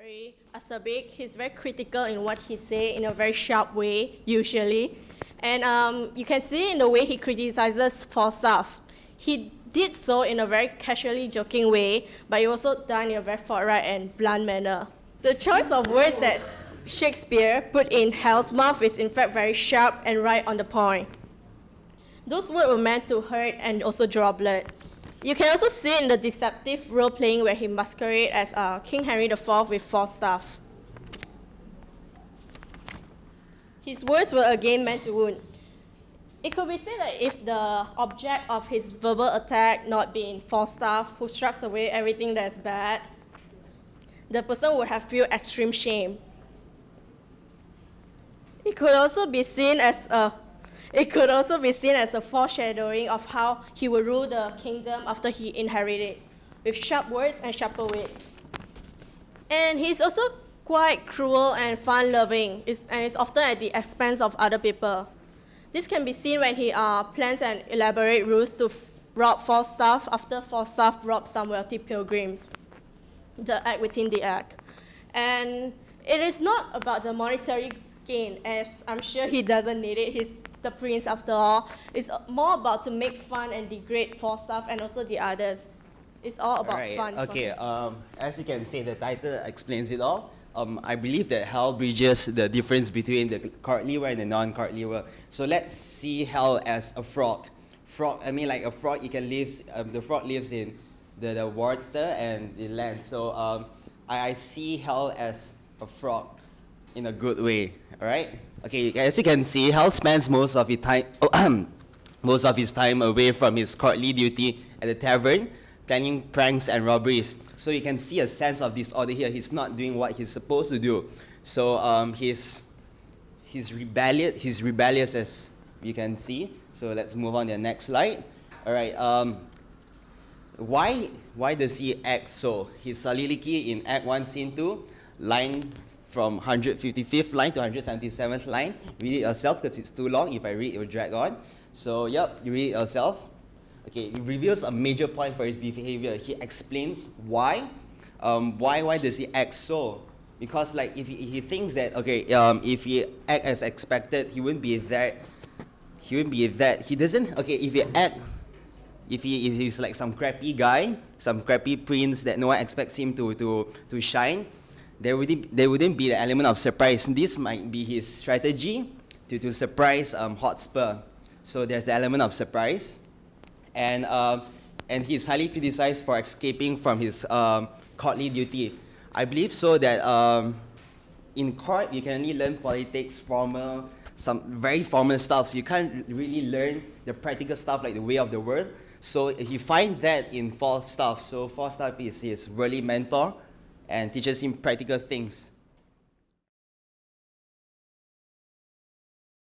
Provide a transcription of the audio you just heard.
very acerbic. He's very critical in what he says in a very sharp way, usually. And you can see in the way he criticizes Falstaff. He did so in a very casually joking way, but he also done in a very forthright and blunt manner. The choice of words that Shakespeare put in Hal's mouth is in fact very sharp and right on the point. Those words were meant to hurt and also draw blood. You can also see in the deceptive role-playing where he masquerades as King Henry IV with Falstaff. His words were again meant to wound. It could be said that if the object of his verbal attack not being Falstaff, who strikes away everything that's bad, the person would have felt extreme shame. It could also be seen as a foreshadowing of how he will rule the kingdom after he inherited, with sharp words and sharper wit. And he's also quite cruel and fun-loving, and is often at the expense of other people. This can be seen when he plans and elaborate rules to rob Falstaff after Falstaff robbed some wealthy pilgrims. The act within the act. And it is not about the monetary gain, as I'm sure he doesn't need it. He's the prince after all. It's more about to make fun and degrade Falstaff and also the others. It's all about fun. Okay, as you can see, the title explains it all. I believe that Hal bridges the difference between the courtly world and the non-courtly world. So let's see Hal as a frog. I mean, like a frog, you can live. The frog lives in the water and the land. So I see Hal as a frog in a good way. All right. Okay. As you can see, Hal spends most of his time away from his courtly duty at the tavern, planning pranks and robberies. So you can see a sense of disorder here. He's not doing what he's supposed to do. So he's rebellious, as you can see. So let's move on to the next slide. All right. Why does he act so? His soliloquy in Act 1, Scene 2, line from 155th line to 177th line. Read it yourself because it's too long. If I read, it will drag on. So, yep, you read it yourself. Okay, it reveals a major point for his behavior. He explains why. Why does he act so? Because like if he thinks that if he act as expected, he wouldn't be that. He doesn't. Okay, if he's like some crappy guy, some crappy prince that no one expects him to shine, there wouldn't be the element of surprise. This might be his strategy to surprise Hotspur. So there's the element of surprise. And he's highly criticized for escaping from his courtly duty. I believe so that in court you can only learn politics, some very formal stuff. So you can't really learn the practical stuff like the way of the world. So he finds that in Falstaff. So Falstaff is his worldly mentor and teaches him practical things.